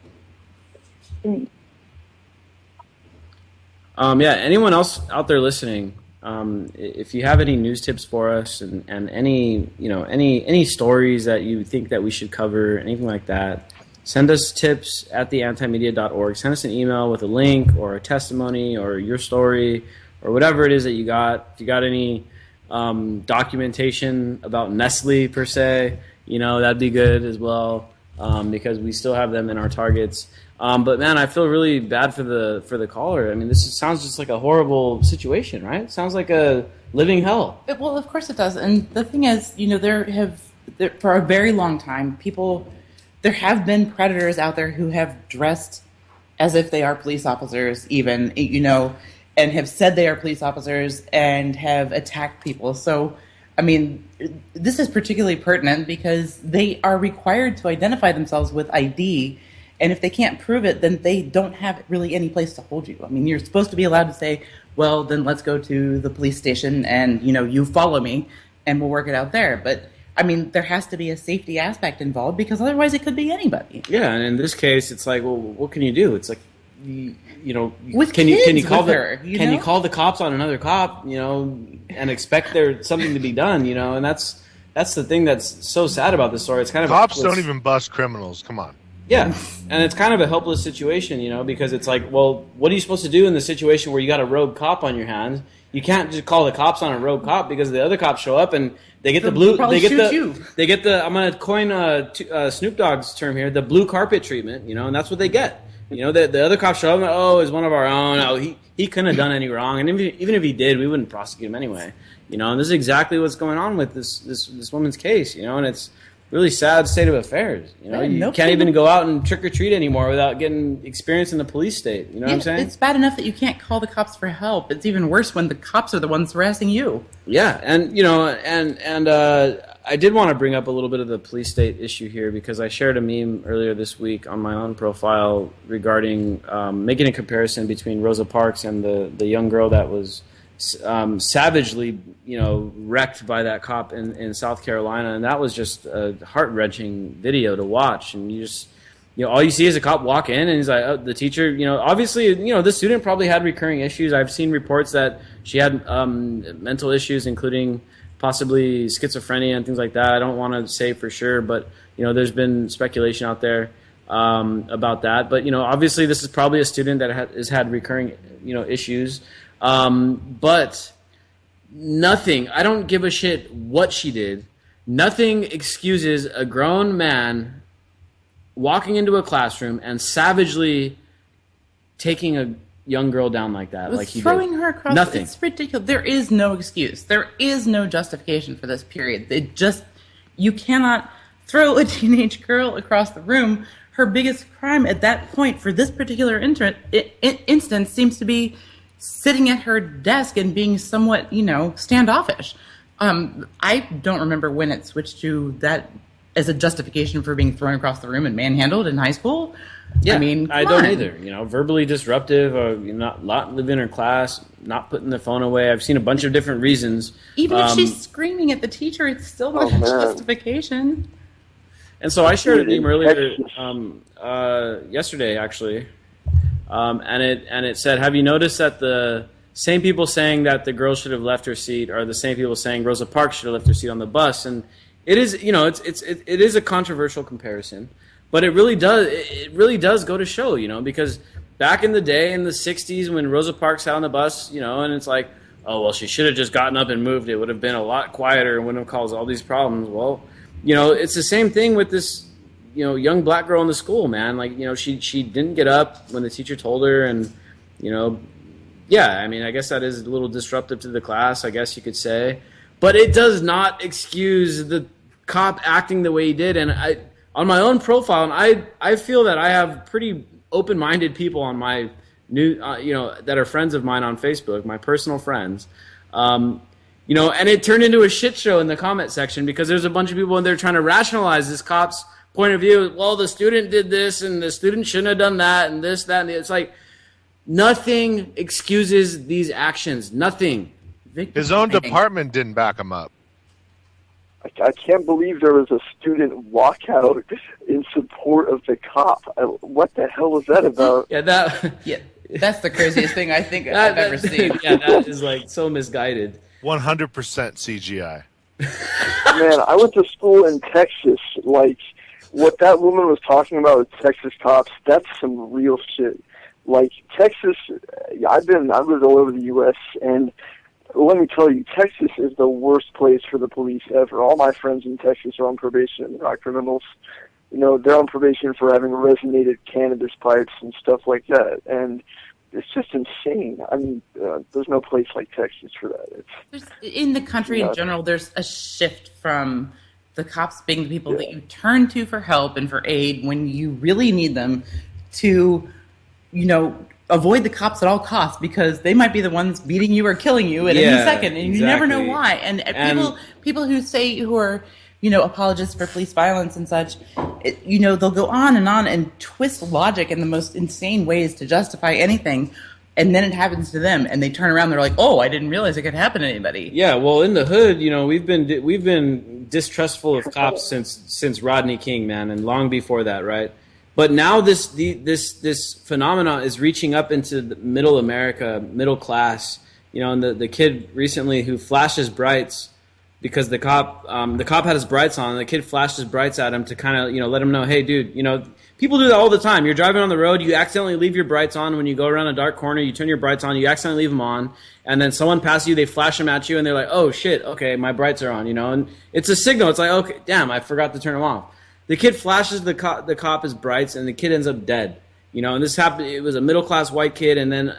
Anyone else out there listening, if you have any news tips for us and any stories that you think that we should cover, anything like that, send us tips@theantimedia.org. Send us an email with a link or a testimony or your story or whatever it is that you got. If you got any documentation about Nestle per se, that'd be good as well, because we still have them in our targets. But man, I feel really bad for the caller. I mean, this sounds just like a horrible situation, right? It sounds like a living hell. Well, of course it does. And the thing is, for a very long time, there have been predators out there who have dressed as if they are police officers, even, and have said they are police officers and have attacked people. So, I mean, this is particularly pertinent because they are required to identify themselves with ID. And if they can't prove it, then they don't have really any place to hold you. I mean, you're supposed to be allowed to say, well, then let's go to the police station and, you follow me and we'll work it out there. But, I mean, there has to be a safety aspect involved because otherwise it could be anybody. Yeah, and in this case, it's like, well, what can you do? It's like, with can kids you call with her, you call the cops on another cop, and expect there something to be done, and that's the thing that's so sad about this story. It's kind of cops don't even bust criminals. Come on. Yeah, and it's kind of a helpless situation, because it's like, well, what are you supposed to do in the situation where you got a rogue cop on your hands? You can't just call the cops on a rogue cop because the other cops show up and they get the blue. They get the. I'm gonna coin Snoop Dogg's term here, the blue carpet treatment, and that's what they get. The other cops show up and, oh, he's one of our own. Oh, he couldn't have done any wrong, and even if he did, we wouldn't prosecute him anyway. And this is exactly what's going on with this woman's case. And it's really sad state of affairs. You can't even go out and trick or treat anymore without getting experience in the police state. You know what I'm saying? It's bad enough that you can't call the cops for help. It's even worse when the cops are the ones harassing you. Yeah, and I did want to bring up a little bit of the police state issue here because I shared a meme earlier this week on my own profile regarding making a comparison between Rosa Parks and the young girl that was savagely, wrecked by that cop in South Carolina, and that was just a heart-wrenching video to watch. And you just, all you see is a cop walk in, and he's like, oh, the teacher, obviously, the student probably had recurring issues. I've seen reports that she had mental issues, including possibly schizophrenia and things like that. I don't want to say for sure, but there's been speculation out there. about that. But obviously, this is probably a student that has had recurring issues. But nothing. I don't give a shit what she did. Nothing excuses a grown man walking into a classroom and savagely taking a young girl down like that, like he throwing did. her across. Nothing. It's ridiculous. There is no excuse. There is no justification for this period. You cannot throw a teenage girl across the room. Her biggest crime at that point for this particular instance seems to be sitting at her desk and being somewhat, standoffish. I don't remember when it switched to that as a justification for being thrown across the room and manhandled in high school. Yeah, I mean, I don't either. Verbally disruptive, not living in her class, not putting the phone away. I've seen a bunch of different reasons. Even if she's screaming at the teacher, it's still not a justification. And so I shared a meme earlier, yesterday actually, and it said, "Have you noticed that the same people saying that the girl should have left her seat are the same people saying Rosa Parks should have left her seat on the bus?" And it is, it is a controversial comparison, but it really does go to show, because back in the day in the '60s when Rosa Parks sat on the bus, and it's like, oh well, she should have just gotten up and moved. It would have been a lot quieter and wouldn't have caused all these problems. Well, it's the same thing with this, young black girl in the school, man. Like, she didn't get up when the teacher told her, and yeah, I mean, I guess that is a little disruptive to the class, I guess you could say. But it does not excuse the cop acting the way he did. And on my own profile, and I feel that I have pretty open-minded people on my that are friends of mine on Facebook, my personal friends. And it turned into a shit show in the comment section because there's a bunch of people in there trying to rationalize this cop's point of view. Well, the student did this, and the student shouldn't have done that, and this, that, and it's like, nothing excuses these actions. Nothing. His own department didn't back him up. I can't believe there was a student walkout in support of the cop. What the hell was that about? Yeah, that's the craziest thing I think I've ever seen. Yeah, that is like so misguided. 100% CGI. Man, I went to school in Texas. Like, what that woman was talking about with Texas cops, that's some real shit. Like, Texas, I've lived all over the U.S., and let me tell you, Texas is the worst place for the police ever. All my friends in Texas are on probation, and they're not criminals. They're on probation for having resonated cannabis pipes and stuff like that, and it's just insane. I mean, there's no place like Texas for that. In the country in general, there's a shift from the cops being the people that you turn to for help and for aid when you really need them to avoid the cops at all costs because they might be the ones beating you or killing you at any second, and you never know why. And people who are apologists for police violence and such, they'll go on and twist logic in the most insane ways to justify anything, and then it happens to them, and they turn around, they're like, "Oh, I didn't realize it could happen to anybody." Yeah, well, in the hood, we've been distrustful of cops since Rodney King, man, and long before that, right? But now this phenomena is reaching up into the middle America, middle class. And the kid recently who flashed his brights because the cop had his brights on, and the kid flashed his brights at him to kind of let him know, hey, dude, people do that all the time. You're driving on the road, you accidentally leave your brights on when you go around a dark corner. You turn your brights on, you accidentally leave them on, and then someone passes you, they flash them at you, and they're like, oh shit, okay, my brights are on. And it's a signal. It's like, okay, damn, I forgot to turn them off. The kid flashes the cop his brights, and the kid ends up dead. And this happened. It was a middle class white kid, and then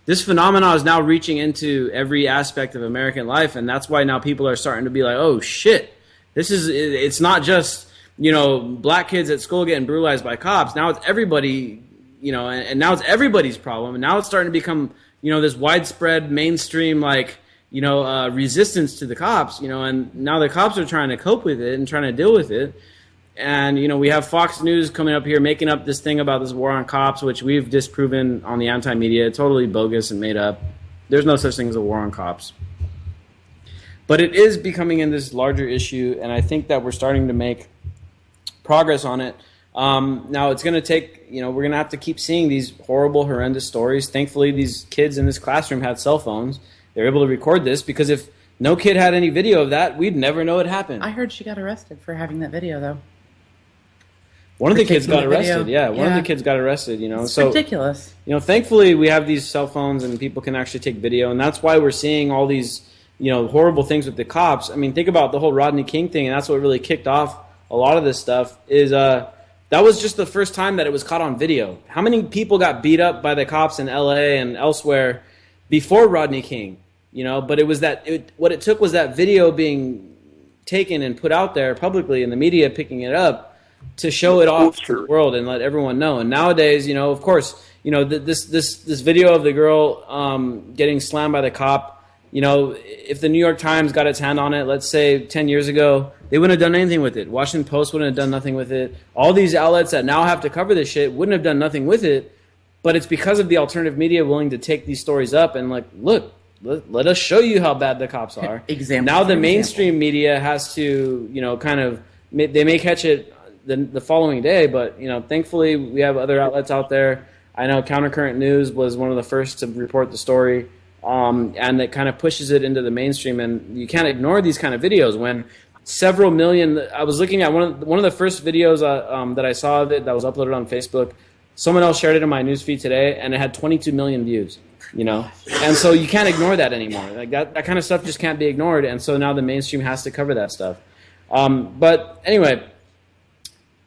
this phenomenon is now reaching into every aspect of American life, and that's why now people are starting to be like, oh shit, it's not just black kids at school getting brutalized by cops. Now it's everybody, and now it's everybody's problem, and now it's starting to become this widespread mainstream resistance to the cops, and now the cops are trying to cope with it and trying to deal with it. And, we have Fox News coming up here making up this thing about this war on cops, which we've disproven on the anti-media. Totally bogus and made up. There's no such thing as a war on cops. But it is becoming in this larger issue, and I think that we're starting to make progress on it. Now, it's going to take, we're going to have to keep seeing these horrible, horrendous stories. Thankfully, these kids in this classroom had cell phones. They're able to record this because if no kid had any video of that, we'd never know it happened. I heard she got arrested for having that video, though. One of the kids got taking the video. arrested. Yeah, one of Yeah. the kids got arrested. It's ridiculous. Thankfully we have these cell phones and people can actually take video, and that's why we're seeing all these, horrible things with the cops. I mean, think about the whole Rodney King thing, and that's what really kicked off a lot of this stuff. Is that was just the first time that it was caught on video. How many people got beat up by the cops in L.A. and elsewhere before Rodney King? But it was what it took was that video being taken and put out there publicly, and the media picking it up to show it off to the world and let everyone know. And nowadays, of course, this video of the girl getting slammed by the cop. If the New York Times got its hand on it, let's say 10 years ago, they wouldn't have done anything with it. Washington Post wouldn't have done nothing with it. All these outlets that now have to cover this shit wouldn't have done nothing with it. But it's because of the alternative media willing to take these stories up and look, let us show you how bad the cops are. Now the mainstream media has to, they may catch it the following day, but thankfully we have other outlets out there. I know Countercurrent News was one of the first to report the story, and it kind of pushes it into the mainstream. And you can't ignore these kind of videos when several million. I was looking at one of the first videos that I saw of it that was uploaded on Facebook. Someone else shared it in my newsfeed today, and it had 22 million views. And so you can't ignore that anymore. That kind of stuff just can't be ignored. And so now the mainstream has to cover that stuff. But anyway.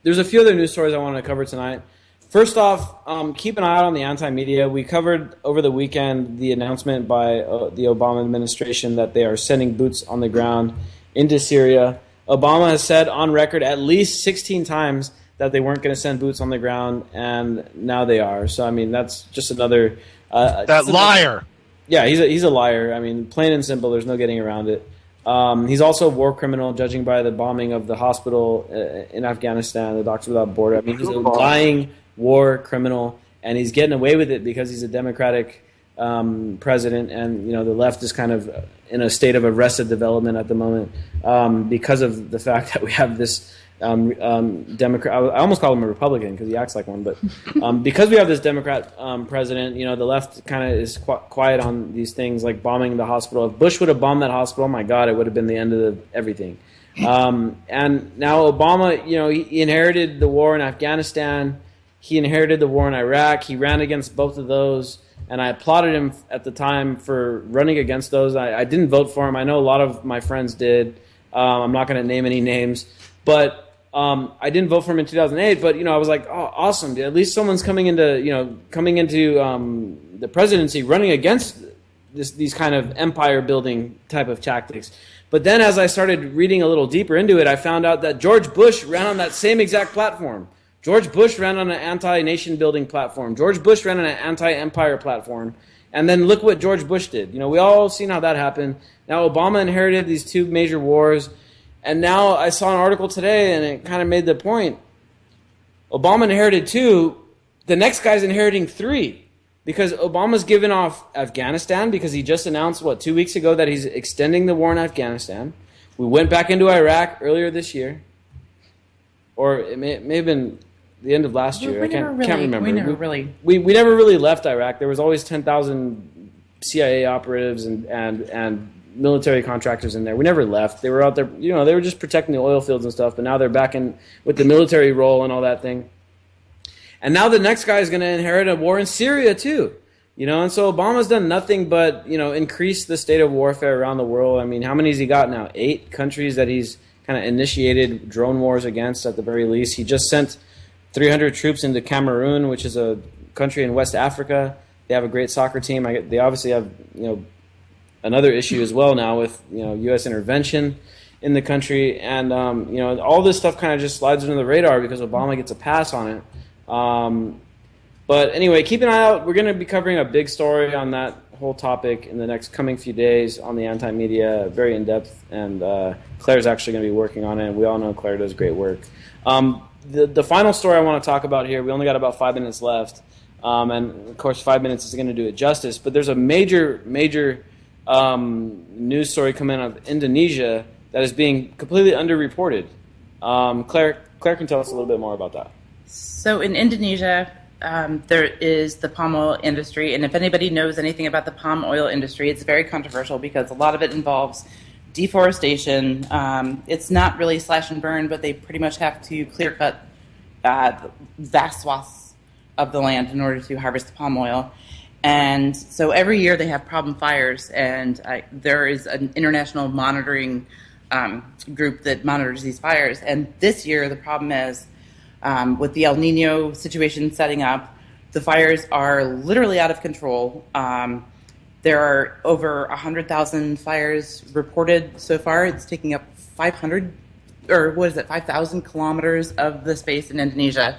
There's a few other news stories I want to cover tonight. First off, keep an eye out on the anti-media. We covered over the weekend the announcement by the Obama administration that they are sending boots on the ground into Syria. Obama has said on record at least 16 times that they weren't going to send boots on the ground, and now they are. So, I mean, that's just another... liar! Yeah, he's a liar. I mean, plain and simple, there's no getting around it. He's also a war criminal, judging by the bombing of the hospital in Afghanistan, the Doctors Without Borders. I mean, he's a lying war criminal, and he's getting away with it because he's a Democratic president, and the left is kind of in a state of arrested development at the moment because of the fact that we have this Democrat. I almost call him a Republican because he acts like one, but because we have this Democrat president, the left kind of is quiet on these things like bombing the hospital. If Bush would have bombed that hospital, oh my God, it would have been the end of everything. And now Obama, he inherited the war in Afghanistan. He inherited the war in Iraq. He ran against both of those, and I applauded him at the time for running against those. I didn't vote for him. I know a lot of my friends did. I'm not going to name any names, but I didn't vote for him in 2008, but I was like, oh, awesome! Dude. At least someone's coming into the presidency running against these kind of empire building type of tactics. But then, as I started reading a little deeper into it, I found out that George Bush ran on that same exact platform. George Bush ran on an anti-nation building platform. George Bush ran on an anti-empire platform. And then look what George Bush did. We all seen how that happened. Now Obama inherited these two major wars. And now I saw an article today, and it kind of made the point. Obama inherited 2. The next guy's inheriting 3. Because Obama's given off Afghanistan because he just announced, 2 weeks ago that he's extending the war in Afghanistan. We went back into Iraq earlier this year. Or it may have been the end of last year. I can't remember. We never really left Iraq. There was always 10,000 CIA operatives and military contractors in there. We never left. They were out there, they were just protecting the oil fields and stuff, but now they're back in with the military role and all that thing. And now the next guy is going to inherit a war in Syria too. And so Obama's done nothing but, increase the state of warfare around the world. I mean, how many has he got now? 8 countries that he's kind of initiated drone wars against at the very least. He just sent 300 troops into Cameroon, which is a country in West Africa. They have a great soccer team. They obviously have, another issue as well now with U.S. intervention in the country, and all this stuff kind of just slides under the radar because Obama gets a pass on it. But anyway, keep an eye out. We're going to be covering a big story on that whole topic in the next coming few days on the anti-media, very in depth, and Claire's actually going to be working on it. And we all know Claire does great work. The final story I want to talk about here. We only got about 5 minutes left, and of course 5 minutes isn't going to do it justice. But there's a major news story coming out of Indonesia that is being completely underreported. Claire can tell us a little bit more about that. So in Indonesia, there is the palm oil industry, and if anybody knows anything about the palm oil industry, it's very controversial because a lot of it involves deforestation. It's not really slash and burn, but they pretty much have to clear cut vast swaths of the land in order to harvest the palm oil. And so every year they have problem fires, and there is an international monitoring group that monitors these fires. And this year the problem is, with the El Nino situation setting up, the fires are literally out of control. There are over 100,000 fires reported so far. It's taking up 5,000 kilometers of the space in Indonesia.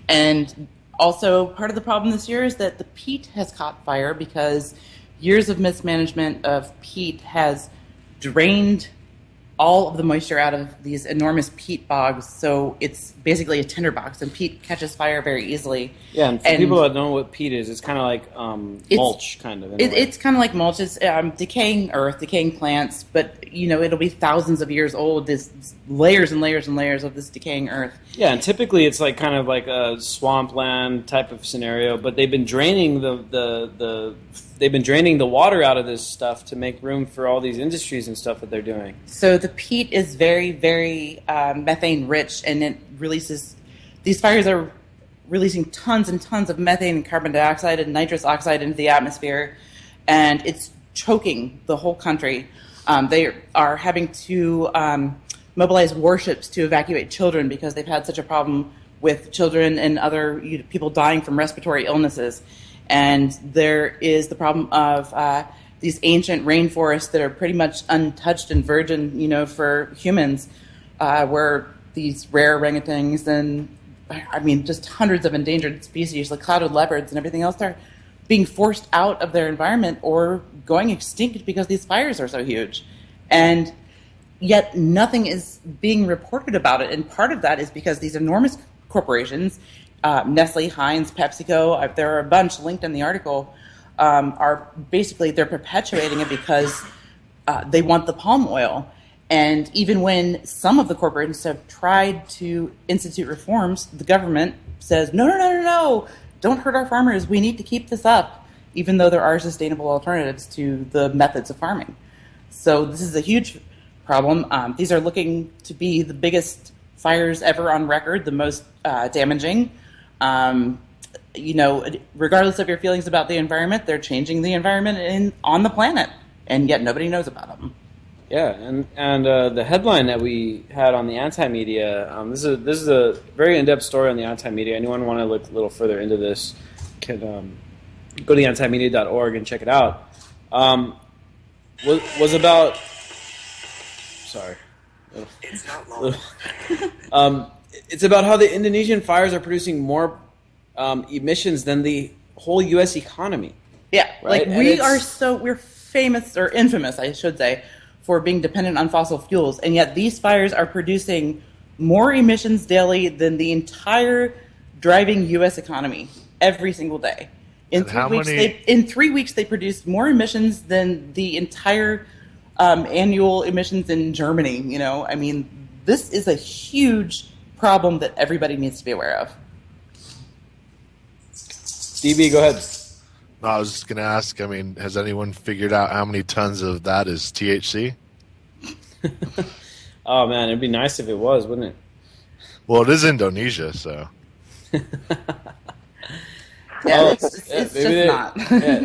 And also part of the problem this year is that the peat has caught fire because years of mismanagement of peat has drained all of the moisture out of these enormous peat bogs, so it's basically a tinderbox, and peat catches fire very easily. Yeah, and for people that don't know what peat is, it's kind of like mulch, kind of. It's kind of like mulch. It's decaying earth, decaying plants, but it'll be thousands of years old. This layers and layers and layers of this decaying earth. Yeah, and typically it's like kind of like a swampland type of scenario, but they've been draining the water out of this stuff to make room for all these industries and stuff that they're doing. So the peat is very, very methane rich, and it releases. These fires are releasing tons and tons of methane and carbon dioxide and nitrous oxide into the atmosphere, and it's choking the whole country. They are having to mobilize warships to evacuate children because they've had such a problem with children and other people dying from respiratory illnesses. And there is the problem of these ancient rainforests that are pretty much untouched and virgin, for humans, where these rare orangutans and, just hundreds of endangered species like clouded leopards and everything else, they're being forced out of their environment or going extinct because these fires are so huge. And yet nothing is being reported about it. And part of that is because these enormous corporations, Nestle, Heinz, PepsiCo, there are a bunch linked in the article, they're perpetuating it because they want the palm oil. And even when some of the corporations have tried to institute reforms, the government says, no, don't hurt our farmers. We need to keep this up, even though there are sustainable alternatives to the methods of farming. So this is a huge problem. These are looking to be the biggest fires ever on record, the most damaging. Regardless of your feelings about the environment, they're changing the environment on the planet, and yet nobody knows about them. Yeah, and the headline that we had on the anti-media, this is a very in-depth story on the anti-media. Anyone want to look a little further into this can go to theantimedia.org and check it out. Was about... Sorry. It's not long. It's about how the Indonesian fires are producing more emissions than the whole U.S. economy. Yeah, right? we're famous, or infamous, I should say, for being dependent on fossil fuels, and yet these fires are producing more emissions daily than the entire driving U.S. economy every single day. In 3 weeks, they produced more emissions than the entire annual emissions in Germany. This is a huge problem that everybody needs to be aware of. DB, go ahead. No, I was just going to ask, has anyone figured out how many tons of that is THC? Oh, man, it'd be nice if it was, wouldn't it? Well, it is Indonesia, so. It's just not.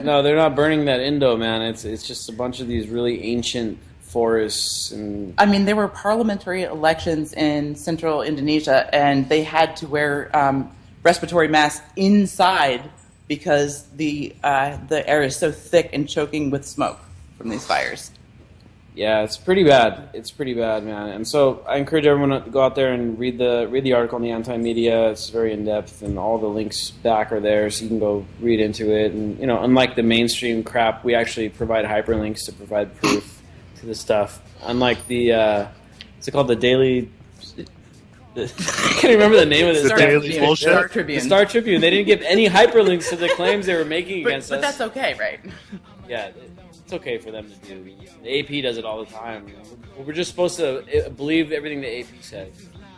No, they're not burning that Indo, man. It's just a bunch of these really ancient forests. And there were parliamentary elections in central Indonesia, and they had to wear respiratory masks inside because the air is so thick and choking with smoke from these fires. Yeah, it's pretty bad. It's pretty bad, man. And so I encourage everyone to go out there and read the article on the anti-media. It's very in-depth, and all the links back are there, so you can go read into it. And, unlike the mainstream crap, we actually provide hyperlinks to provide proof to the stuff. Unlike the, what's it called, the Daily... I can't remember the name of this. The Daily Bullshit? Star Tribune. The Star Tribune. They didn't give any hyperlinks to the claims they were making against us. But that's okay, right? Yeah, it's okay for them to do. The AP does it all the time. We're just supposed to believe everything the AP says.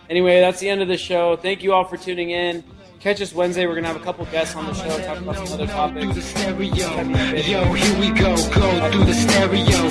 Anyway, that's the end of the show. Thank you all for tuning in. Catch us Wednesday. We're going to have a couple guests on the show, talk about some other topics. Yo, here we go through the stereo.